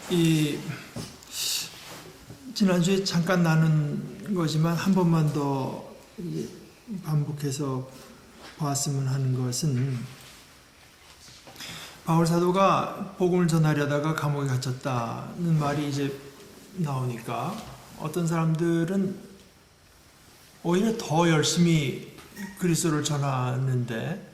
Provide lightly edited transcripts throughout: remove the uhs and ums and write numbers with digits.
이 지난주에 잠깐 나눈 거지만 한 번만 더 반복해서 보았으면 하는 것은, 바울 사도가 복음을 전하려다가 감옥에 갇혔다는 말이 이제 나오니까 어떤 사람들은 오히려 더 열심히 그리스도를 전하는데,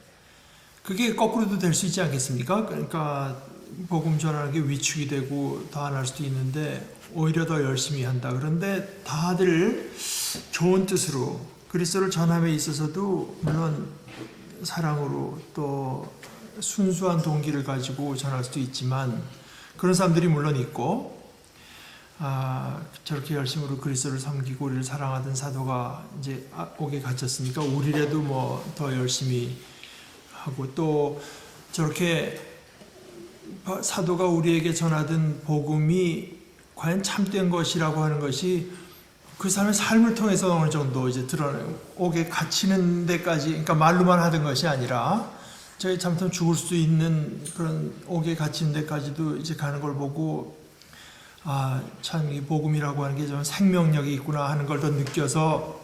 그게 거꾸로도 될 수 있지 않겠습니까? 그러니까 복음 전하는 게 위축이 되고 더 안 할 수도 있는데 오히려 더 열심히 한다. 그런데 다들 좋은 뜻으로 그리스도를 전함에 있어서도 물론 사랑으로 또 순수한 동기를 가지고 전할 수도 있지만, 그런 사람들이 물론 있고, 저렇게 열심으로 그리스도를 섬기고 우리를 사랑하던 사도가 이제 옥에 갇혔으니까 우리라도 뭐 더 열심히 하고, 또 저렇게 사도가 우리에게 전하던 복음이 과연 참된 것이라고 하는 것이 그 사람의 삶을 통해서 어느 정도 이제 드러내고, 옥에 갇히는 데까지, 그러니까 말로만 하던 것이 아니라 저희 잘못하면 죽을 수도 있는 그런 옥에 갇힌 데까지도 이제 가는 걸 보고, 참 이 복음이라고 하는 게 좀 생명력이 있구나 하는 걸 더 느껴서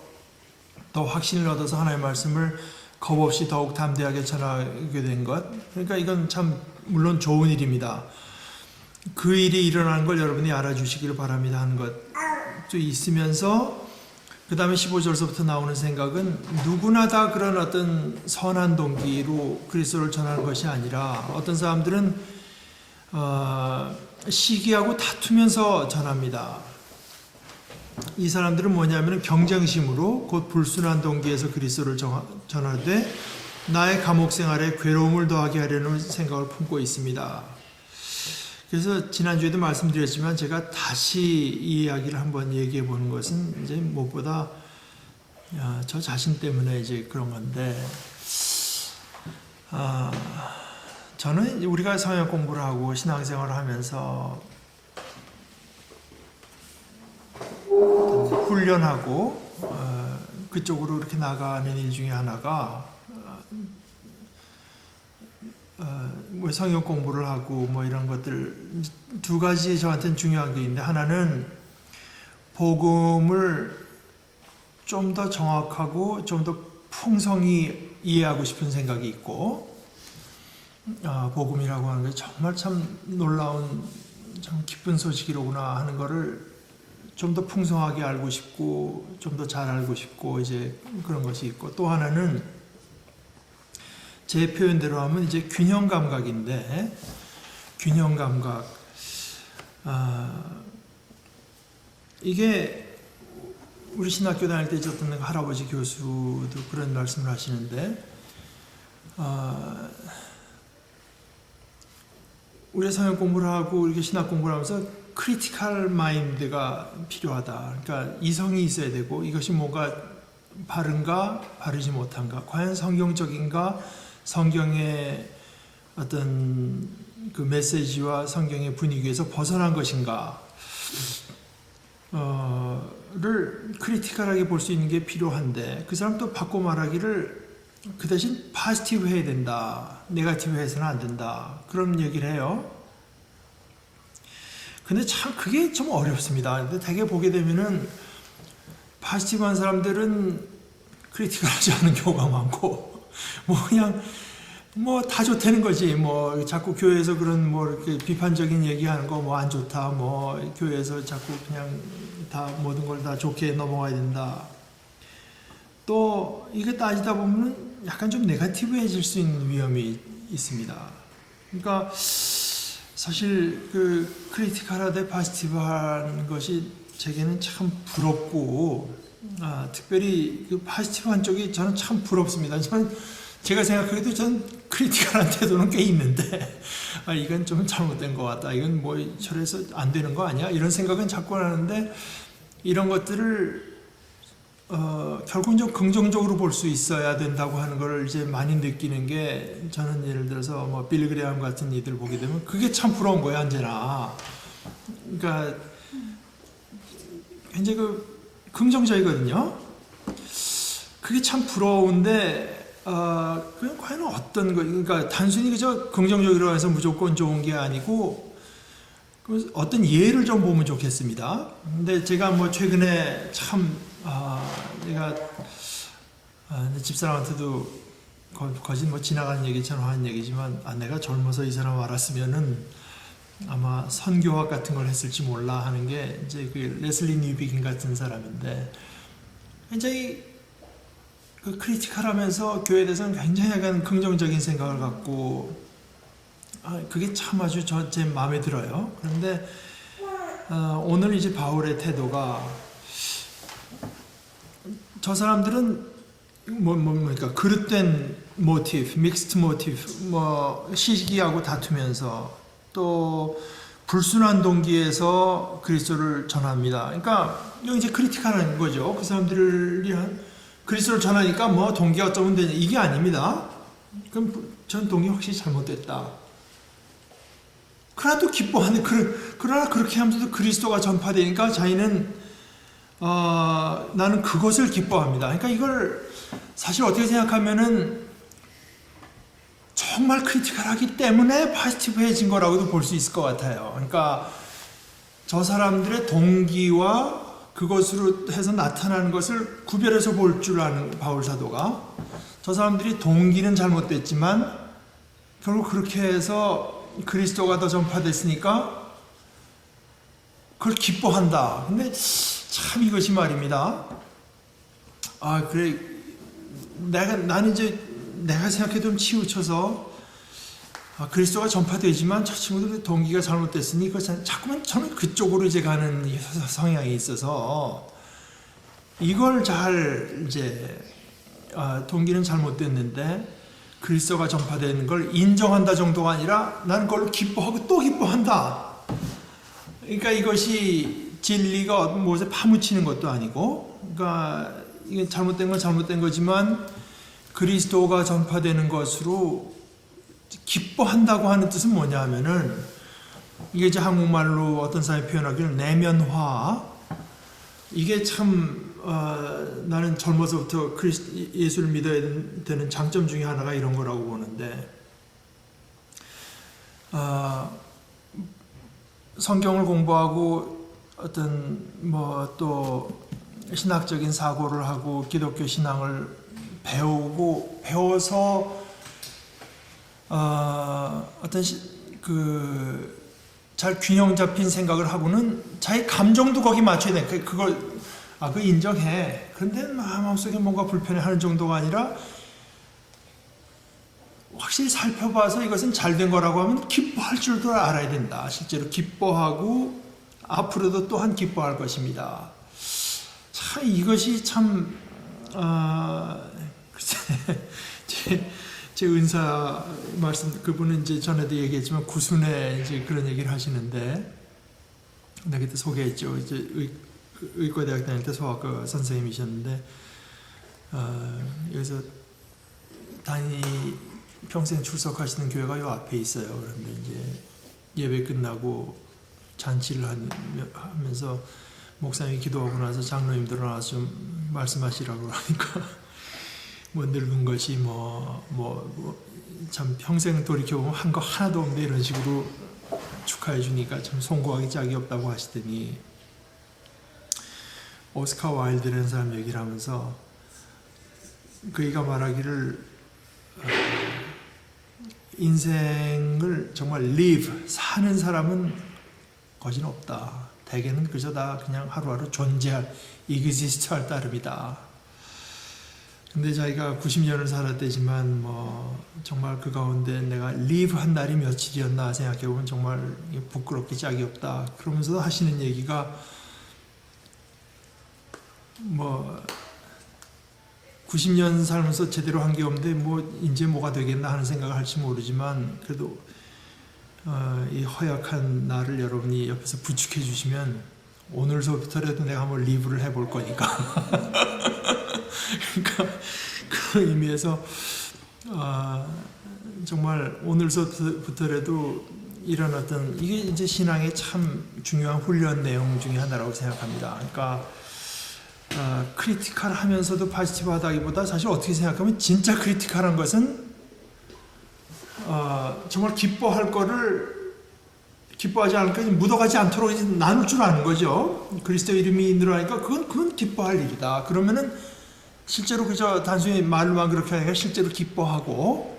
더 확신을 얻어서 하나님의 말씀을 겁없이 더욱 담대하게 전하게 된 것. 그러니까 이건 참 물론 좋은 일입니다. 그 일이 일어나는 걸 여러분이 알아주시기를 바랍니다 하는 것도 있으면서, 그 다음에 15절서부터 나오는 생각은 누구나 다 그런 어떤 선한 동기로 그리스도를 전하는 것이 아니라, 어떤 사람들은 시기하고 다투면서 전합니다. 이 사람들은 뭐냐면 경쟁심으로 곧 불순한 동기에서 그리스도를 전하되 나의 감옥 생활에 괴로움을 더하게 하려는 생각을 품고 있습니다. 그래서 지난주에도 말씀드렸지만 제가 다시 이 이야기를 한번 얘기해 보는 것은 이제 무엇보다 저 자신 때문에 이제 그런 건데, 저는 우리가 성역 공부를 하고 신앙생활을 하면서 훈련하고 그쪽으로 이렇게 나가는 일 중에 하나가 뭐 성역 공부를 하고 뭐 이런 것들 두 가지 저한테는 중요한 게 있는데, 하나는 복음을 좀 더 정확하고 좀 더 풍성히 이해하고 싶은 생각이 있고, 복음이라고 하는 게 정말 참 놀라운 참 기쁜 소식이로구나 하는 거를 좀 더 풍성하게 알고 싶고 좀 더 잘 알고 싶고 이제 그런 것이 있고, 또 하나는 제 표현대로 하면 이제 균형 감각인데, 균형 감각, 이게 우리 신학교 다닐 때 있었던 할아버지 교수도 그런 말씀을 하시는데, 우리가 성역 공부를 하고 이렇게 신학 공부를 하면서 크리티컬 마인드가 필요하다. 그러니까 이성이 있어야 되고, 이것이 뭐가 바른가 바르지 못한가, 과연 성경적인가, 성경의 어떤 그 메시지와 성경의 분위기에서 벗어난 것인가 를 크리티컬하게 볼 수 있는 게 필요한데, 그 사람 또 바꿔 말하기를 그 대신 파지티브 해야 된다, 네거티브 해서는 안 된다, 그런 얘기를 해요. 근데 참 그게 좀 어렵습니다. 근데 되게 보게 되면은 파지티브한 사람들은 크리티컬하지 않은 경우가 많고, 뭐 그냥 뭐 다 좋다는 거지. 뭐 자꾸 교회에서 그런 뭐 이렇게 비판적인 얘기하는 거 뭐 안 좋다, 뭐 교회에서 자꾸 그냥 다 모든 걸 다 좋게 넘어가야 된다. 또 이게 따지다 보면 약간 좀 네거티브해질 수 있는 위험이 있습니다. 그러니까 사실 그 크리티컬하되 파지티브한 것이 제게는 참 부럽고, 특별히 그 파지티브한 쪽이 저는 참 부럽습니다. 제가 생각하기에도 전 크리티컬한 태도는 꽤 있는데, 이건 좀 잘못된 것 같다, 이건 뭐 저래서 안 되는 거 아니야, 이런 생각은 자꾸 하는데, 이런 것들을 결국은 좀 긍정적으로 볼 수 있어야 된다고 하는 걸 이제 많이 느끼는 게, 저는 예를 들어서 뭐 빌리 그레이엄 같은 이들 보게 되면 그게 참 부러운 거예요, 언제나. 그러니까 굉장히 긍정적이거든요. 그게 참 부러운데, 그냥 과연 어떤 거, 그러니까 단순히 그저 긍정적이라고 해서 무조건 좋은 게 아니고, 어떤 예를 좀 보면 좋겠습니다. 근데 제가 뭐 최근에 참 내가 내 집사람한테도 거진 뭐 지나가는 얘기처럼 하는 얘기지만 내가 젊어서 이 사람 알았으면은 아마 선교학 같은 걸 했을지 몰라 하는 게 이제 그 레슬리 뉴비긴 같은 사람인데 굉장히 그 크리티컬하면서 교회에 대해서는 굉장히 약간 긍정적인 생각을 갖고 그게 참 아주 제 마음에 들어요. 그런데 오늘 이제 바울의 태도가 저 사람들은 그러니까 그릇된 모티브, 믹스드 모티브, 뭐 시기하고 다투면서 또 불순한 동기에서 그리스도를 전합니다. 그러니까 여기 이제 크리티컬한 거죠. 그 사람들이 그리스도를 전하니까 뭐 동기가 어쩌면 되냐 이게 아닙니다. 그럼 전 동기 확실히 잘못됐다. 그러나 또 기뻐하는 그러나 그렇게 하면서도 그리스도가 전파되니까 자기는 나는 그것을 기뻐합니다. 그러니까 이걸 사실 어떻게 생각하면은 정말 크리티컬하기 때문에 파지티브해진 거라고도 볼 수 있을 것 같아요. 그러니까 저 사람들의 동기와 그것으로 해서 나타나는 것을 구별해서 볼 줄 아는 바울 사도가 저 사람들이 동기는 잘못됐지만 결국 그렇게 해서 그리스도가 더 전파됐으니까 그걸 기뻐한다. 근데 참 이것이 말입니다. 그래 나는 이제 내가 생각해도 좀 치우쳐서 그리스도가 전파되지만 저 친구들의 동기가 잘못됐으니 자꾸만 저는 그쪽으로 이제 가는 성향이 있어서 이걸 잘 이제 동기는 잘못됐는데 그리스도가 전파되는 걸 인정한다 정도가 아니라 나는 그걸로 기뻐하고 또 기뻐한다. 그러니까 이것이 진리가 무엇에 파묻히는 것도 아니고, 그러니까 이게 잘못된 건 잘못된 거지만 그리스도가 전파되는 것으로 기뻐한다고 하는 뜻은 뭐냐 하면은 이게 이제 한국말로 어떤 사람이 표현하기를 내면화. 이게 참 나는 젊어서부터 예수를 믿어야 되는 장점 중에 하나가 이런 거라고 보는데 성경을 공부하고 어떤 뭐 또 신학적인 사고를 하고 기독교 신앙을 배워서 어떤 잘 균형 잡힌 생각을 하고는 자기 감정도 거기 맞춰야 돼. 그걸 그거 인정해. 그런데 마음속에 뭔가 불편해하는 정도가 아니라 확실히 살펴봐서 이것은 잘된 거라고 하면 기뻐할 줄도 알아야 된다. 실제로 기뻐하고 앞으로도 또한 기뻐할 것입니다. 참 이것이 참 제 은사 말씀 그분은 이제 전에도 얘기했지만 구순에 이제 그런 얘기를 하시는데 내가 그때 소개했죠. 이제 의과대학 다닐 때 소아과 선생님이셨는데 여기서 평생 출석하시는 교회가 요 앞에 있어요. 그런데 이제 예배 끝나고 잔치를 하면서 목사님이 기도하고 나서 장로님들 나와서 좀 말씀하시라고 하니까 뭐 늙은 것이 참 평생 돌이켜보면 한 거 하나도 없는데 이런 식으로 축하해 주니까 참 송구하기 짝이 없다고 하시더니 오스카 와일드라는 사람 얘기를 하면서 그이가 말하기를 인생을 정말 live, 사는 사람은 거진 없다. 대개는 그저 다 그냥 하루하루 존재할, exist 할 따름이다. 근데 자기가 90년을 살았대지만 정말 그 가운데 내가 live 한 날이 며칠이었나 생각해보면 정말 부끄럽기 짝이 없다. 그러면서도 하시는 얘기가 90년 살면서 제대로 한 게 없는데 이제 뭐가 되겠나 하는 생각을 할지 모르지만 그래도 이 허약한 나를 여러분이 옆에서 부축해 주시면 오늘서부터라도 내가 한번 리뷰를 해볼 거니까 그러니까 그 의미에서 정말 오늘서부터라도 이런 어떤 이게 이제 신앙의 참 중요한 훈련 내용 중에 하나라고 생각합니다. 그러니까 크리티컬하면서도 파지티브하다기보다 사실 어떻게 생각하면 진짜 크리티컬한 것은 정말 기뻐할 거를 기뻐하지 않을까 묻어가지 않도록 이제 나눌 줄 아는 거죠. 그리스도 이름이 늘어나니까 그건 기뻐할 일이다. 그러면은 실제로 그저 단순히 말로만 그렇게 하니까 실제로 기뻐하고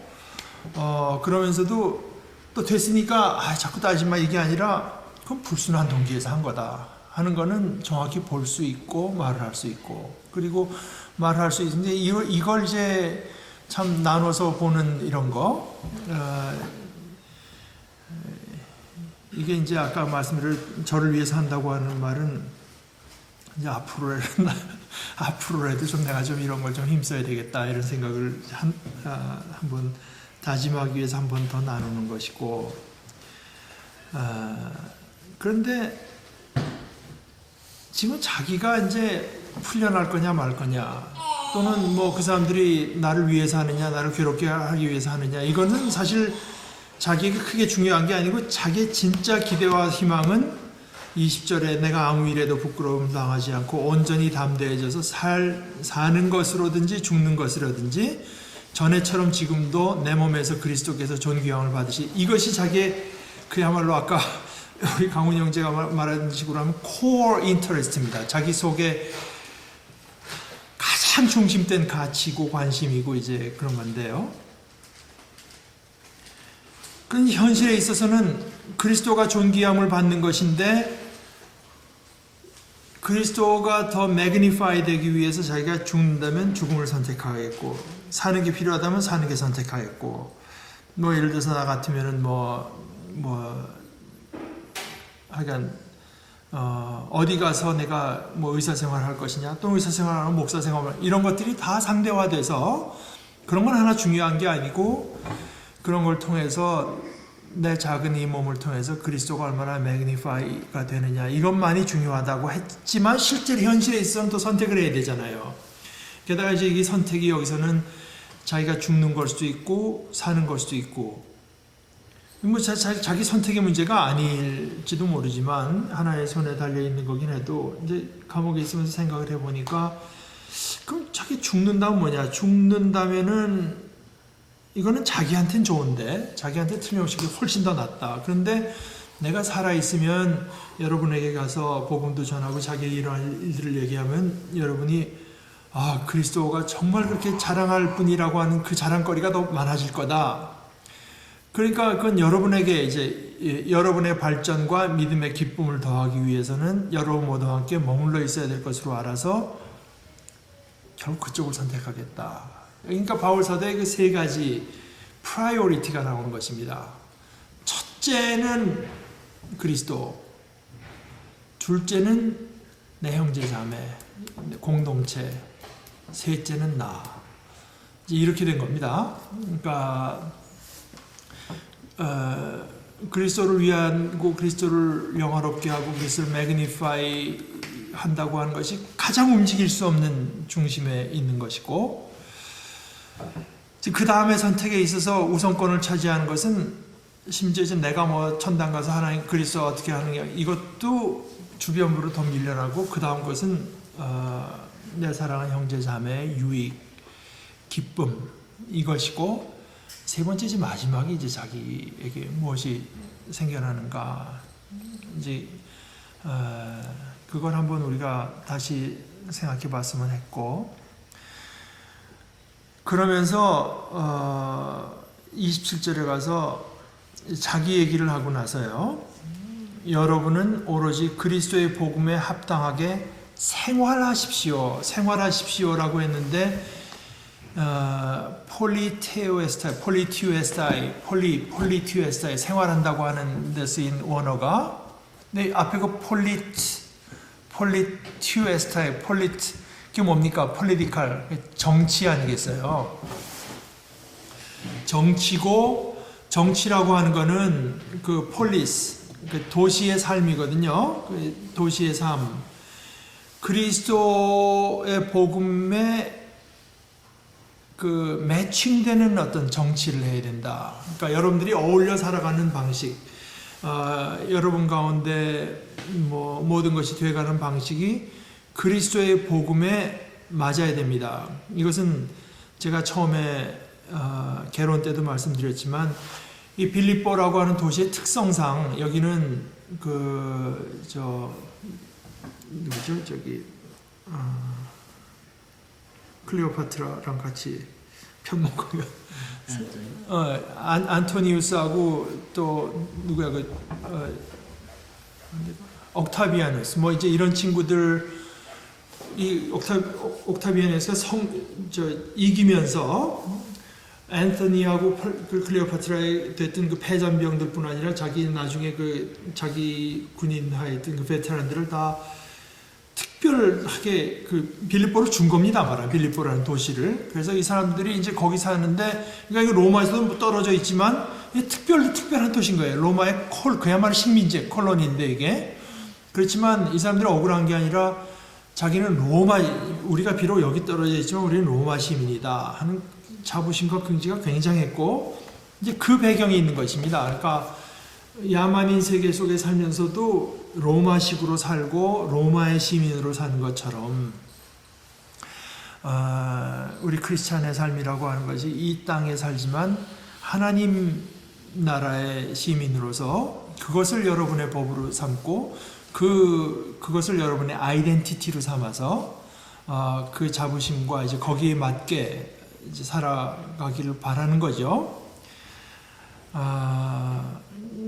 그러면서도 또 됐으니까 자꾸 따지마 이게 아니라 그건 불순한 동기에서 한 거다 하는 거는 정확히 볼 수 있고 말을 할 수 있고 그리고 말할 수 있는데 이걸 이제 참 나눠서 보는 이런 거 이게 이제 아까 말씀드린 저를 위해서 한다고 하는 말은 이제 앞으로라도 좀 내가 좀 이런 걸 좀 힘써야 되겠다 이런 생각을 한번 다짐하기 위해서 한 번 더 나누는 것이고 그런데 지금 자기가 이제 풀려날 거냐 말 거냐 또는 뭐 그 사람들이 나를 위해서 하느냐 나를 괴롭게 하기 위해서 하느냐 이거는 사실 자기에게 크게 중요한 게 아니고 자기의 진짜 기대와 희망은 20절에 내가 아무 일에도 부끄러움 당하지 않고 온전히 담대해져서 사는 것으로든지 죽는 것으로든지 전에처럼 지금도 내 몸에서 그리스도께서 존귀함을 받으시 이것이 자기의 그야말로 아까 우리 강훈 형제가 말하는 식으로 하면 core interest입니다. 자기 속에 가장 중심된 가치고 관심이고 이제 그런 건데요. 그 현실에 있어서는 그리스도가 존귀함을 받는 것인데 그리스도가 더 매그니파이 되기 위해서 자기가 죽는다면 죽음을 선택하겠고 사는 게 필요하다면 사는 게 선택하겠고 뭐 예를 들어서 나 같으면은 하여간 어디 가서 내가 뭐 의사생활 할 것이냐 또 의사생활하면 목사생활 이런 것들이 다 상대화돼서 그런 건 하나 중요한 게 아니고 그런 걸 통해서 내 작은 이 몸을 통해서 그리스도가 얼마나 매그니파이가 되느냐 이것만이 중요하다고 했지만 실제로 현실에 있어서는 또 선택을 해야 되잖아요. 게다가 이제 이 선택이 여기서는 자기가 죽는 걸 수도 있고 사는 걸 수도 있고 뭐 자기 선택의 문제가 아닐지도 모르지만 하나의 손에 달려있는 거긴 해도 이제 감옥에 있으면서 생각을 해보니까 그럼 자기 죽는다면 뭐냐 죽는다면은 이거는 자기한테는 좋은데 자기한테 틀림없이 훨씬 더 낫다. 그런데 내가 살아있으면 여러분에게 가서 복음도 전하고 자기의 이러한 일들을 얘기하면 여러분이 그리스도가 정말 그렇게 자랑할 분이라고 하는 그 자랑거리가 더 많아질 거다. 그러니까 그건 여러분에게 이제 여러분의 발전과 믿음의 기쁨을 더하기 위해서는 여러분 모두와 함께 머물러 있어야 될 것으로 알아서 결국 그쪽을 선택하겠다. 그러니까 바울 사도의 그 세 가지 프라이오리티가 나오는 것입니다. 첫째는 그리스도, 둘째는 내 형제 자매, 공동체, 셋째는 나. 이제 이렇게 된 겁니다. 그러니까 그리스도를 위하고 그리스도를 영화롭게 하고 그리스도를 매그니파이 한다고 하는 것이 가장 움직일 수 없는 중심에 있는 것이고 그 다음에 선택에 있어서 우선권을 차지하는 것은 심지어 이제 내가 뭐 천당 가서 하나님 그리스도 어떻게 하느냐 이것도 주변부로 더 밀려나고 그 다음 것은 내 사랑하는 형제 자매의 유익, 기쁨 이것이고 세 번째 이제 마지막에 이제 자기에게 무엇이 생겨나는가 이제 그걸 한번 우리가 다시 생각해 봤으면 했고 그러면서 27절에 가서 자기 얘기를 하고 나서요. 여러분은 오로지 그리스도의 복음에 합당하게 생활하십시오라고 했는데 폴리티우에스타이 생활한다고 하는 데 쓰인 원어가 네, 앞에 그 폴리티우에스타이 그게 뭡니까? 폴리티칼 정치 아니겠어요? 정치고 정치라고 하는 거는 그 폴리스 그 도시의 삶이거든요. 그 도시의 삶. 그리스도의 복음에 그 매칭되는 어떤 정치를 해야 된다. 그러니까 여러분들이 어울려 살아가는 방식, 여러분 가운데 뭐 모든 것이 되어가는 방식이 그리스도의 복음에 맞아야 됩니다. 이것은 제가 처음에 개론 때도 말씀드렸지만 이 빌립보라고 하는 도시의 특성상 여기는 누구죠? 클레오파트라랑 같이 편먹으면 안토니우스하고 또 누구야 옥타비아누스 뭐 이제 이런 친구들 이 옥타비아누스가 이기면서 앤토니하고 클레오파트라에 됐던 그 패잔병들뿐 아니라 자기 나중에 자기 군인하에 있던 그 베테랑들을 다 특별하게 빌립보를 준 겁니다. 말아 빌립보라는 도시를. 그래서 이 사람들이 이제 거기 사는데, 그러니까 로마에서도 떨어져 있지만 특별한 도시인 거예요. 로마의 그야말로 식민지 콜로니인데 이게. 그렇지만 이 사람들이 억울한 게 아니라 자기는 우리가 비록 여기 떨어져 있지만 우리는 로마 시민이다 하는 자부심과 긍지가 굉장했고, 이제 그 배경이 있는 것입니다. 그러니까 야만인 세계 속에 살면서도 로마식으로 살고 로마의 시민으로 사는 것처럼 우리 크리스찬의 삶이라고 하는 것이 이 땅에 살지만 하나님 나라의 시민으로서 그것을 여러분의 법으로 삼고 그것을 여러분의 아이덴티티로 삼아서 그 자부심과 이제 거기에 맞게 이제 살아가기를 바라는 거죠.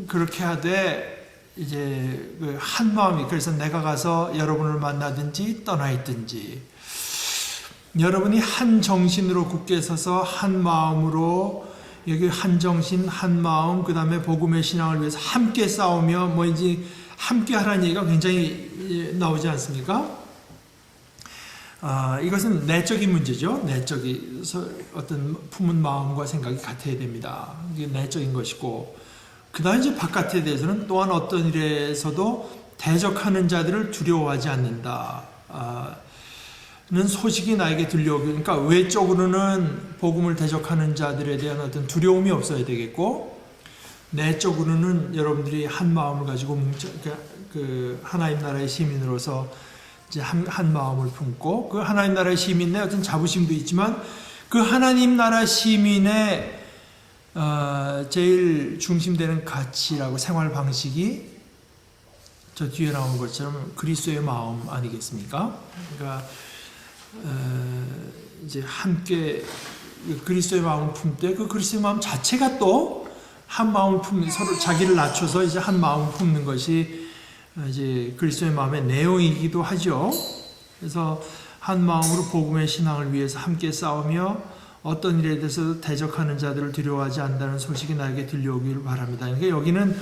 그렇게 하되 이제 한 마음이, 그래서 내가 가서 여러분을 만나든지 떠나 있든지 여러분이 한 정신으로 굳게 서서 한 마음으로 여기 한 정신 한 마음 그 다음에 복음의 신앙을 위해서 함께 싸우며 뭐 이제 함께 하라는 얘기가 굉장히 나오지 않습니까? 이것은 내적인 문제죠. 내적인 어떤 품은 마음과 생각이 같아야 됩니다. 이게 내적인 것이고, 그 다음에 이제 바깥에 대해서는 또한 어떤 일에서도 대적하는 자들을 두려워하지 않는다. 는 소식이 나에게 들려오고, 그러니까 외적으로는 복음을 대적하는 자들에 대한 어떤 두려움이 없어야 되겠고, 내적으로는 여러분들이 한 마음을 가지고 그 하나님 나라의 시민으로서 이제 한 마음을 품고, 그 하나님 나라의 시민의 어떤 자부심도 있지만 그 하나님 나라 시민의 제일 중심되는 가치라고 생활 방식이 저 뒤에 나온 것처럼 그리스도의 마음 아니겠습니까? 그러니까 이제 함께 그리스도의 마음을 품되 그 그리스도의 마음 자체가 또 한 마음을 품는, 서로 자기를 낮춰서 이제 한 마음을 품는 것이 이제 그리스도의 마음의 내용이기도 하죠. 그래서 한 마음으로 복음의 신앙을 위해서 함께 싸우며 어떤 일에 대해서 대적하는 자들을 두려워하지 않는다는 소식이 나에게 들려오기를 바랍니다. 그러니까 여기는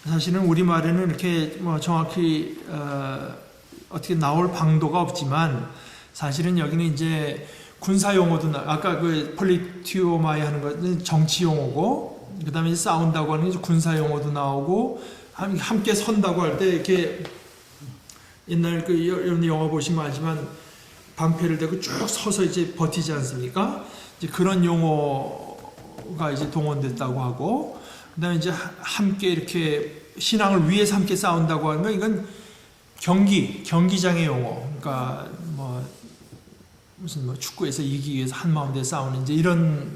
사실은 우리말에는 이렇게 뭐 정확히 어떻게 나올 방도가 없지만 사실은 여기는 이제 군사 용어도 아까 그 폴리티오마이 하는 것은 정치 용어고, 그 다음에 싸운다고 하는 게 군사 용어도 나오고, 함께 선다고 할 때 이렇게 옛날 여러분 영화 보시면 알지만 방패를 대고 쭉 서서 이제 버티지 않습니까? 이제 그런 용어가 이제 동원됐다고 하고, 그다음에 이제 함께 이렇게 신앙을 위해서 함께 싸운다고 하는 건 이건 경기장의 용어. 그러니까 무슨 축구에서 이기기 위해서 한 마음 돼 싸우는 이제 이런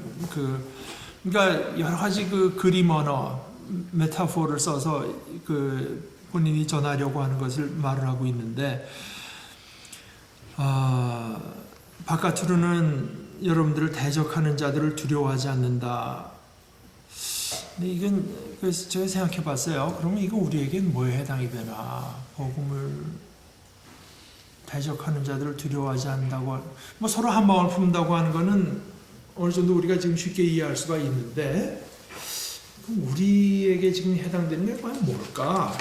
그러니까 여러 가지 그림 언어, 메타포를 써서 본인이 전하려고 하는 것을 말을 하고 있는데, 바깥으로는 여러분들을 대적하는 자들을 두려워하지 않는다. 근데 이건 그래서 제가 생각해 봤어요. 그러면 이거 우리에겐 뭐에 해당이 되나? 복음을 대적하는 자들을 두려워하지 않는다고, 뭐 서로 한 마음을 품는다고 하는 거는 어느 정도 우리가 지금 쉽게 이해할 수가 있는데, 그럼 우리에게 지금 해당되는 게 과연 뭘까?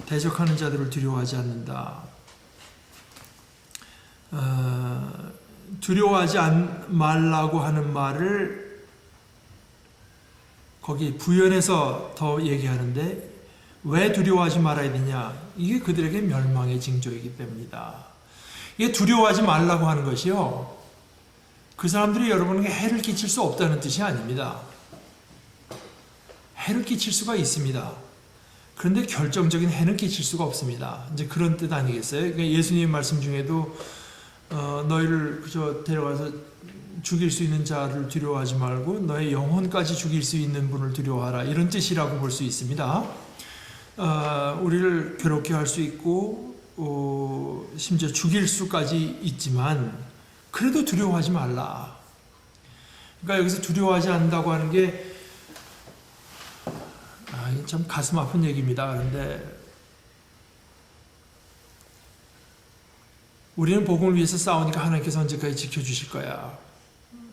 대적하는 자들을 두려워하지 않는다. 두려워하지 말라고 하는 말을 거기 부연해서 더 얘기하는데, 왜 두려워하지 말아야 되냐? 이게 그들에게 멸망의 징조이기 때문이다. 이게 두려워하지 말라고 하는 것이요, 그 사람들이 여러분에게 해를 끼칠 수 없다는 뜻이 아닙니다. 해를 끼칠 수가 있습니다. 그런데 결정적인 해는 끼칠 수가 없습니다. 이제 그런 뜻 아니겠어요? 그러니까 예수님 말씀 중에도 너희를 그저 데려가서 죽일 수 있는 자를 두려워하지 말고 너의 영혼까지 죽일 수 있는 분을 두려워하라, 이런 뜻이라고 볼 수 있습니다. 우리를 괴롭게 할 수 있고 심지어 죽일 수까지 있지만 그래도 두려워하지 말라. 그러니까 여기서 두려워하지 않는다고 하는 게 참 가슴 아픈 얘기입니다. 그런데 우리는 복음을 위해서 싸우니까 하나님께서 언제까지 지켜주실 거야.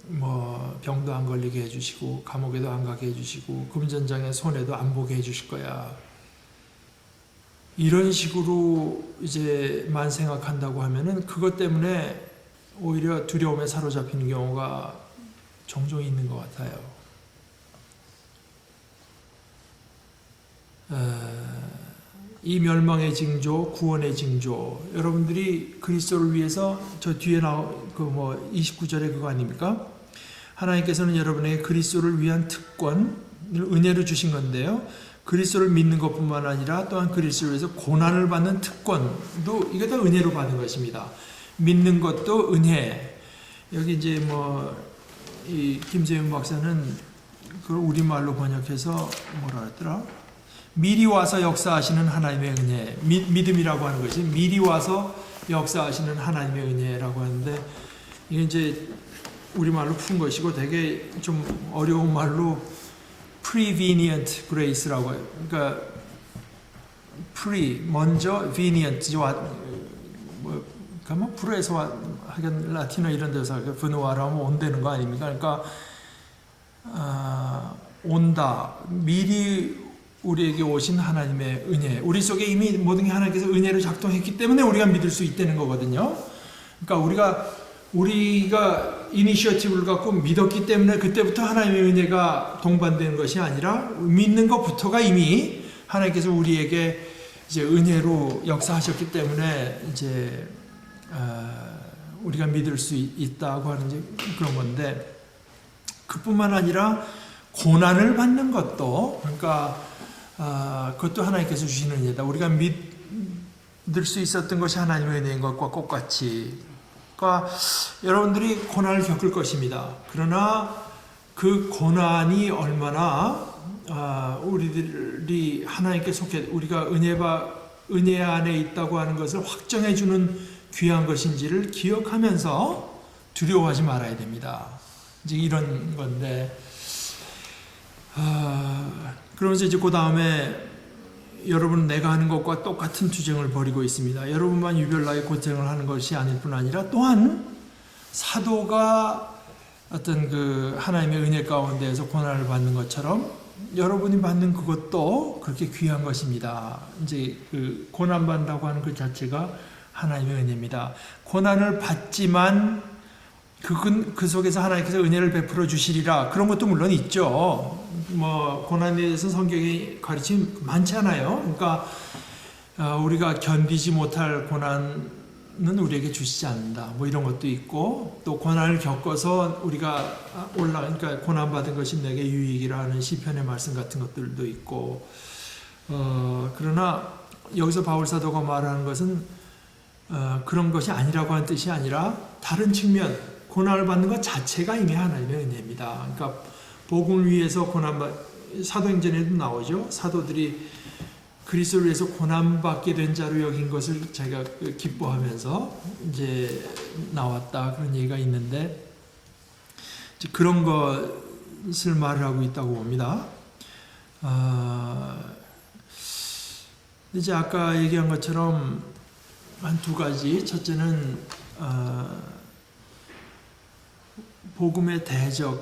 뭐 병도 안 걸리게 해주시고 감옥에도 안 가게 해주시고 금전장에 손해도 안 보게 해주실 거야. 이런 식으로 이제만 생각한다고 하면은 그것 때문에 오히려 두려움에 사로잡히는 경우가 종종 있는 것 같아요. 이 멸망의 징조, 구원의 징조, 여러분들이 그리스도를 위해서 저 뒤에 나온 29절에 그거 아닙니까? 하나님께서는 여러분에게 그리스도를 위한 특권을 은혜로 주신 건데요. 그리스도를 믿는 것뿐만 아니라 또한 그리스도를 위해서 고난을 받는 특권도 이게 다 은혜로 받은 것입니다. 믿는 것도 은혜. 여기 이제 이 김재윤 박사는 그걸 우리말로 번역해서 뭐라 했더라? 미리 와서 역사하시는 하나님의 은혜, 믿음이라고 하는 것이 미리 와서 역사하시는 하나님의 은혜라고 하는데, 이게 이제 우리말로 푼 것이고 되게 좀 어려운 말로 prevenient grace라고 해요. 그러니까 먼저 venient 불에서 하긴 라틴어 이런 데서 분노하라 하면 온다는 거 아닙니까? 그러니까 온다, 미리 우리에게 오신 하나님의 은혜, 우리 속에 이미 모든 게 하나님께서 은혜로 작동했기 때문에 우리가 믿을 수 있다는 거거든요. 그러니까 우리가 이니셔티브를 갖고 믿었기 때문에 그때부터 하나님의 은혜가 동반되는 것이 아니라 믿는 것부터가 이미 하나님께서 우리에게 이제 은혜로 역사하셨기 때문에 이제 우리가 믿을 수 있다고 하는 이제 그런 건데, 그뿐만 아니라 고난을 받는 것도, 그러니까 그것도 하나님께서 주시는 은혜다. 우리가 믿을 수 있었던 것이 하나님의 은혜인 것과 똑같이, 그러니까 여러분들이 고난을 겪을 것입니다. 그러나 그 고난이 얼마나 우리들이 하나님께 속해 우리가 은혜 안에 있다고 하는 것을 확정해 주는 귀한 것인지를 기억하면서 두려워하지 말아야 됩니다. 이제 이런 건데, 그러면서 이제 그 다음에 여러분은 내가 하는 것과 똑같은 투쟁을 벌이고 있습니다. 여러분만 유별나게 고생을 하는 것이 아닐 뿐 아니라 또한 사도가 어떤 그 하나님의 은혜 가운데에서 고난을 받는 것처럼 여러분이 받는 그것도 그렇게 귀한 것입니다. 이제 그 고난 받는다고 하는 그 자체가 하나님의 은혜입니다. 고난을 받지만 그 속에서 하나님께서 은혜를 베풀어 주시리라, 그런 것도 물론 있죠. 고난에 대해서 성경이 가르침 많지 않아요. 그러니까 우리가 견디지 못할 고난은 우리에게 주시지 않는다, 이런 것도 있고, 또 고난을 겪어서 우리가 그러니까 고난 받은 것이 내게 유익이라 하는 시편의 말씀 같은 것들도 있고, 그러나 여기서 바울 사도가 말하는 것은 그런 것이 아니라고 하는 뜻이 아니라 다른 측면, 고난을 받는 것 자체가 이미 하나님의 은혜입니다. 그러니까 복음을 위해서 사도행전에도 나오죠. 사도들이 그리스도를 위해서 고난받게 된 자로 여긴 것을 자기가 기뻐하면서 이제 나왔다, 그런 얘기가 있는데, 이제 그런 것을 말을 하고 있다고 봅니다. 이제 아까 얘기한 것처럼 한 두 가지, 첫째는 복음의 대적이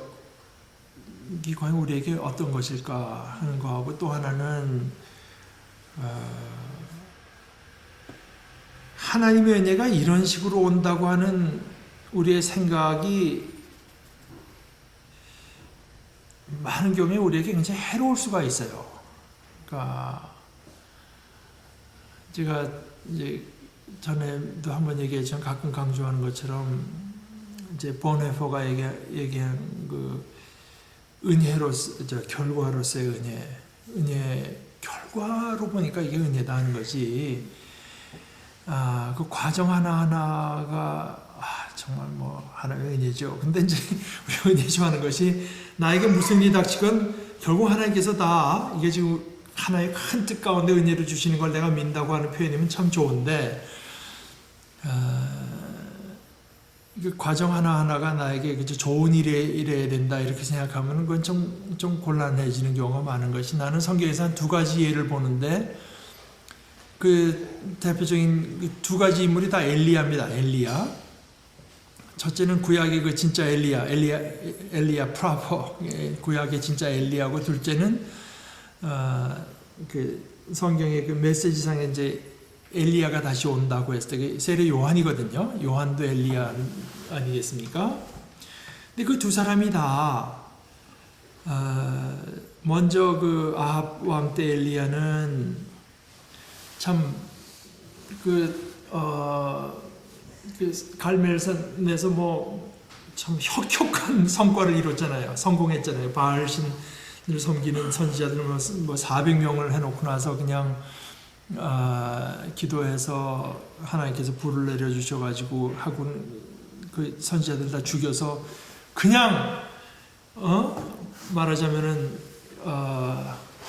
과연 우리에게 어떤 것일까 하는 거하고, 또 하나는 하나님의 은혜가 이런 식으로 온다고 하는 우리의 생각이 많은 경우에 우리에게 굉장히 해로울 수가 있어요. 그러니까 제가 이제 전에도 한번 얘기했지만 가끔 강조하는 것처럼, 이제 보네포가 얘기한 그 은혜로서, 결과로서의 은혜 결과로 보니까 이게 은혜다 하는 거지. 그 과정 하나하나가 정말 뭐 하나님의 은혜죠. 근데 이제 우리가 은혜 좋아하는 것이 나에게 무슨 일이 닥치건 결국 하나님께서 다 이게 지금 하나의 큰 뜻 가운데 은혜를 주시는 걸 내가 믿는다고 하는 표현이면 참 좋은데 그 과정 하나하나가 나에게 그저 좋은 이래야 된다 이렇게 생각하면 그건 좀 곤란해지는 경우가 많은 것이 나는 성경에서 한 두 가지 예를 보는데 그 대표적인 두 가지 인물이 다 엘리야입니다. 엘리야. 첫째는 구약의 그 진짜 엘리야 프라퍼 구약의 진짜 엘리야고 둘째는 그 성경의 그 메시지상에 이제 엘리야가 다시 온다고 했을 때 세례 요한이거든요. 요한도 엘리야 아니겠습니까? 근데 그 두 사람이 다 먼저 그 아합 왕 때 엘리야는 참 그 갈멜산에서 뭐 참 혁혁한 성과를 이뤘잖아요. 성공했잖아요. 바알신을 섬기는 선지자들 뭐 400명을 해놓고 나서 그냥 기도해서 하나님께서 불을 내려주셔가지고 하고 그 선지자들 다 죽여서 그냥 말하자면은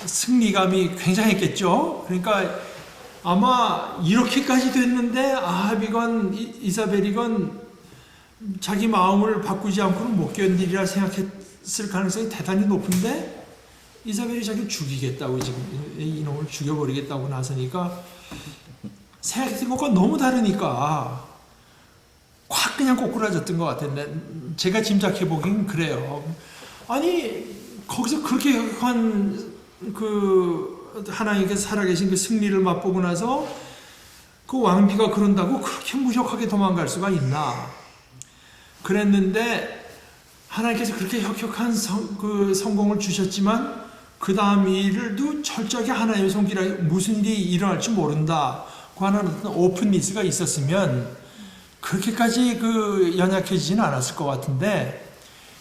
승리감이 굉장했겠죠. 그러니까 아마 이렇게까지 됐는데 아합이건 이사벨이건 자기 마음을 바꾸지 않고는 못 견디리라 생각했을 가능성이 대단히 높은데 이사벨이 자기를 죽이겠다고 지금 이놈을 죽여버리겠다고 나서니까 생각했던 것과 너무 다르니까 확 그냥 꼬꾸라졌던 것 같은데 제가 짐작해보긴 그래요. 아니 거기서 그렇게 한 그 하나님께서 살아계신 그 승리를 맛보고 나서 그 왕비가 그런다고 그렇게 무력하게 도망갈 수가 있나? 그랬는데 하나님께서 그렇게 혁혁한 그 성공을 주셨지만 그 다음 일도 철저하게 하나님의 손길에 무슨 일이 일어날지 모른다 그 하는 어떤 오픈니스가 있었으면 그렇게까지 그 연약해지지는 않았을 것 같은데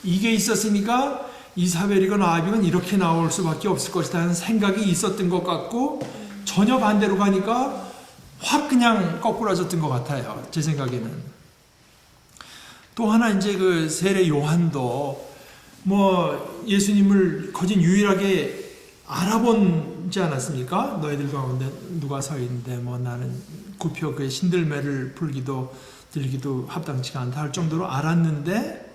이게 있었으니까 이사벨이건 아합이건 이렇게 나올 수밖에 없을 것이다 하는 생각이 있었던 것 같고 전혀 반대로 가니까 확 그냥 거꾸라졌던 것 같아요. 제 생각에는. 또 하나 이제 그 세례 요한도 뭐 예수님을 거진 유일하게 알아보지 않았습니까? 너희들 가운데 누가 서 있는데 뭐 나는 굽혀 그의 신들매를 풀기도 들기도 합당치가 않다 할 정도로 알았는데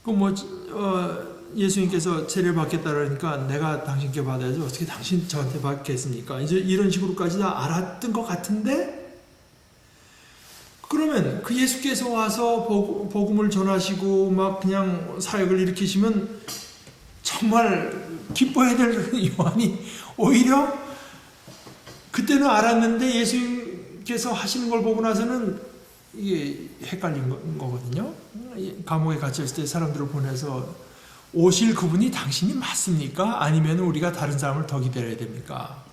그 뭐 예수님께서 세례를 받겠다 그러니까 내가 당신께 받아야지 어떻게 당신 저한테 받겠습니까? 이제 이런 식으로까지 다 알았던 것 같은데 그러면 그 예수께서 와서 복음을 전하시고 막 그냥 사역을 일으키시면 정말 기뻐해야 될 요한이 오히려 그때는 알았는데 예수님께서 하시는 걸 보고 나서는 이게 헷갈린 거거든요. 감옥에 갇혔을 때 사람들을 보내서 오실 그분이 당신이 맞습니까? 아니면 우리가 다른 사람을 더 기다려야 됩니까?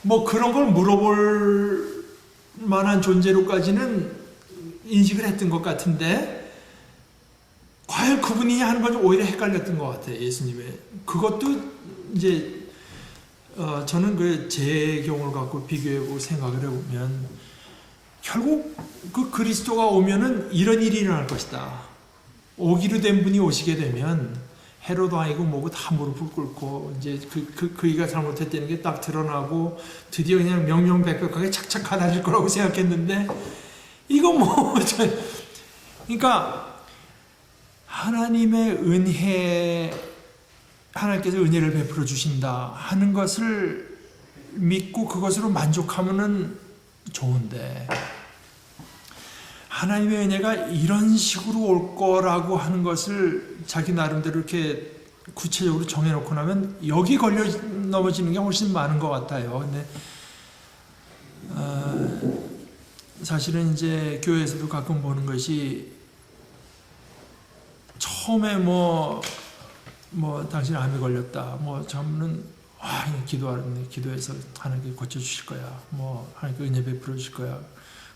뭐 그런 걸 물어볼 만한 존재로까지는 인식을 했던 것 같은데 과연 그분이 하는 건 오히려 헷갈렸던 것 같아요. 예수님의 그것도 이제 저는 그 제 경우를 갖고 비교해보고 생각을 해보면 결국 그 그리스도가 오면은 이런 일이 일어날 것이다. 오기로 된 분이 오시게 되면 헤로도 아니고 뭐고 다 무릎을 꿇고 이제 그이가 잘못했다는 게 딱 드러나고 드디어 그냥 명명백백하게 착착 가다질 거라고 생각했는데 이거 뭐 그러니까 하나님의 은혜 하나님께서 은혜를 베풀어 주신다 하는 것을 믿고 그것으로 만족하면은 좋은데 하나님의 은혜가 이런 식으로 올 거라고 하는 것을 자기 나름대로 이렇게 구체적으로 정해놓고 나면 여기 걸려 넘어지는 게 훨씬 많은 것 같아요. 근데 사실은 이제 교회에서도 가끔 보는 것이 처음에 뭐 당신 암이 걸렸다. 뭐 저는 기도해서 하나님께 고쳐주실 거야. 뭐 하나님께 은혜 베풀어 주실 거야.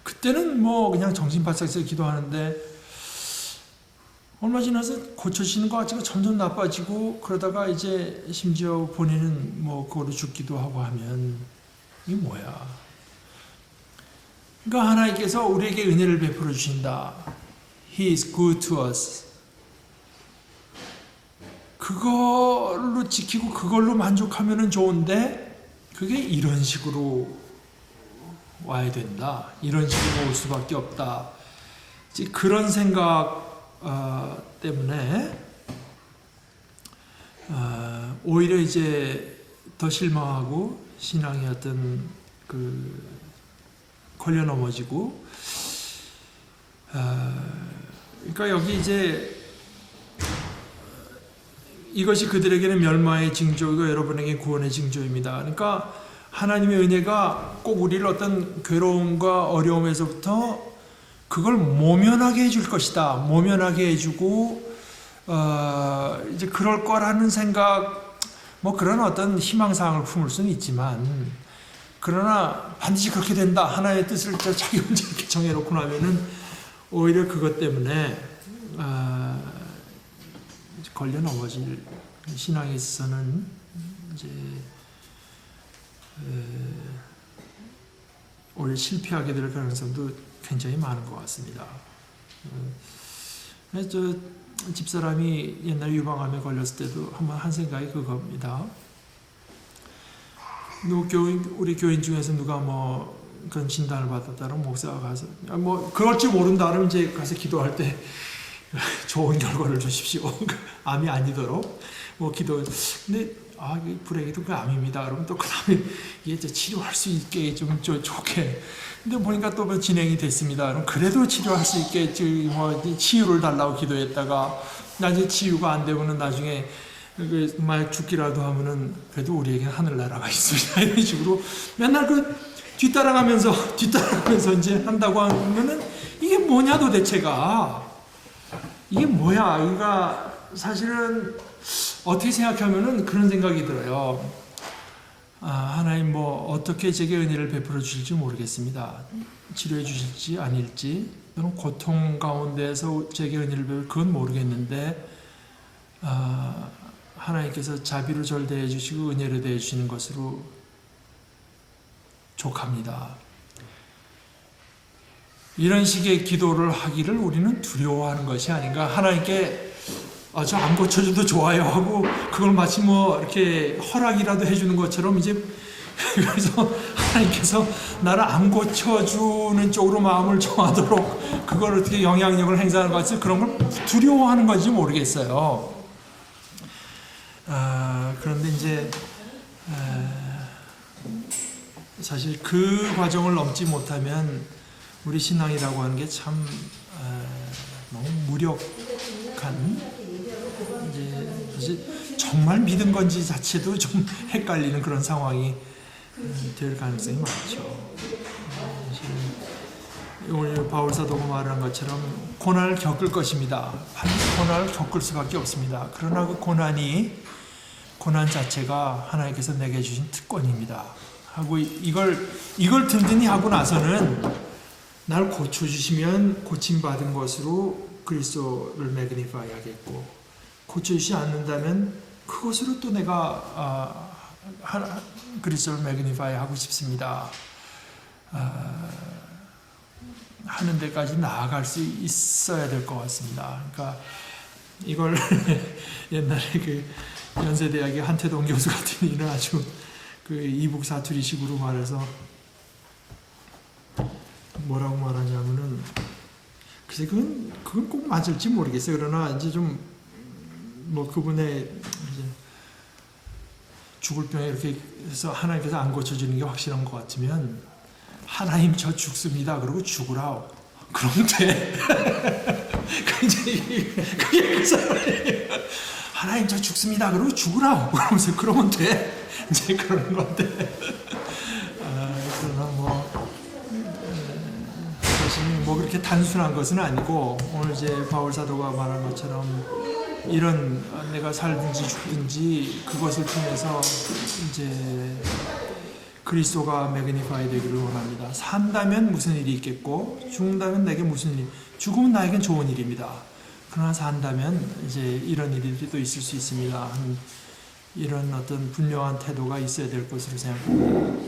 그때는 뭐 그냥 정신 바짝 해서 기도하는데 얼마 지나서 고쳐지는 것 같지가 점점 나빠지고 그러다가 이제 심지어 본인은 뭐 그거로 죽기도 하고 하면 이게 뭐야? 그러니까 하나님께서 우리에게 은혜를 베풀어 주신다. He is good to us. 그걸로 지키고 그걸로 만족하면 좋은데 그게 이런 식으로 와야 된다. 이런 식으로 올 수밖에 없다. 이제 그런 생각 때문에 오히려 이제 더 실망하고 신앙의 어떤 그 걸려 넘어지고 그러니까 여기 이제 이것이 그들에게는 멸망의 징조이고 여러분에게 구원의 징조입니다. 그러니까 하나님의 은혜가 꼭 우리를 어떤 괴로움과 어려움에서부터 그걸 모면하게 해줄 것이다. 모면하게 해주고 이제 그럴 거라는 생각, 뭐 그런 어떤 희망사항을 품을 수는 있지만, 그러나 반드시 그렇게 된다. 하나의 뜻을 자기 혼자 이렇게 정해놓고 나면은 오히려 그것 때문에 걸려 넘어질, 신앙에 있어서는 이제 오히려 실패하게 될 가능성도 굉장히 많은 것 같습니다. 저 집사람이 옛날 유방암에 걸렸을 때도 한번 한 생각이 그겁니다. 우리 교인 중에서 누가 뭐 그런 진단을 받았다면 목사가 가서 뭐 그럴지 모른다 그러면 이제 가서 기도할 때 좋은 결과를 주십시오. 암이 아니도록 뭐 기도. 근데 불행히도 그 암입니다. 그러면 또 그 다음에 이제 치료할 수 있게 좀 좋게. 근데 보니까 또 진행이 됐습니다. 그럼 그래도 치료할 수 있게 뭐 치유를 달라고 기도했다가 나중에 치유가 안 되면은 나중에 만약 죽기라도 하면은 그래도 우리에게 하늘나라가 있습니다. 이런 식으로 맨날 그 뒤따라가면서 이제 한다고 하면은 이게 뭐냐 도대체가. 이게 뭐야? 그러니까 사실은 어떻게 생각하면은 그런 생각이 들어요. 하나님 뭐 어떻게 제게 은혜를 베풀어 주실지 모르겠습니다. 치료해 주실지 아닐지 또는 고통 가운데서 제게 은혜를 베풀 그건 모르겠는데 하나님께서 자비로 절 대해 주시고 은혜를 대해 주시는 것으로 족합니다. 이런 식의 기도를 하기를 우리는 두려워하는 것이 아닌가. 하나님께 저 안 고쳐줘도 좋아요 하고 그걸 마치 뭐 이렇게 허락이라도 해주는 것처럼 이제 그래서 하나님께서 나를 안 고쳐주는 쪽으로 마음을 정하도록 그걸 어떻게 영향력을 행사하는 것 같아서 그런 걸 두려워하는 건지 모르겠어요. 그런데 이제 사실 그 과정을 넘지 못하면 우리 신앙이라고 하는 게 참 너무 무력한, 이제 사실 정말 믿은 건지 자체도 좀 헷갈리는 그런 상황이 될 가능성이 많죠. 오늘 바울 사도가 말한 것처럼 고난을 겪을 것입니다. 반드시 고난을 겪을 수밖에 없습니다. 그러나 그 고난 자체가 하나님께서 내게 주신 특권입니다. 하고 이걸 든든히 하고 나서는 날 고쳐주시면 고침받은 것으로 그리스도를 매그니파이 하겠고, 고쳐주시지 않는다면 그것으로 또 내가 그리스도를 매그니파이 하고 싶습니다. 하는 데까지 나아갈 수 있어야 될 것 같습니다. 그러니까 이걸 옛날에 그 연세대학의 한태동 교수 같은 이는 아주 그 이북 사투리식으로 말해서 뭐라고 말하냐면은 글쎄 그건 꼭 맞을지 모르겠어요. 그러나 이제 좀 뭐 그분의 이제 죽을 병에 이렇게 해서 하나님께서 안 고쳐주는 게 확실한 것 같으면 하나님 저 죽습니다. 그러고 죽으라. 그러면 돼. 그게 그 사람이에요. 하나님 저 죽습니다. 그러고 죽으라. 그러면서 그러면 돼. 이제 그러는 건데. 그러나 뭐 그렇게 단순한 것은 아니고 오늘 이제 바울 사도가 말한 것처럼 이런 내가 살든지 죽든지 그것을 통해서 이제 그리스도가 매그니파이 되기를 원합니다. 산다면 무슨 일이 있겠고 죽는다면 내게 무슨 일, 죽으면 나에겐 좋은 일입니다. 그러나 산다면 이제 이런 일이 또 있을 수 있습니다. 이런 어떤 분명한 태도가 있어야 될 것으로 생각합니다.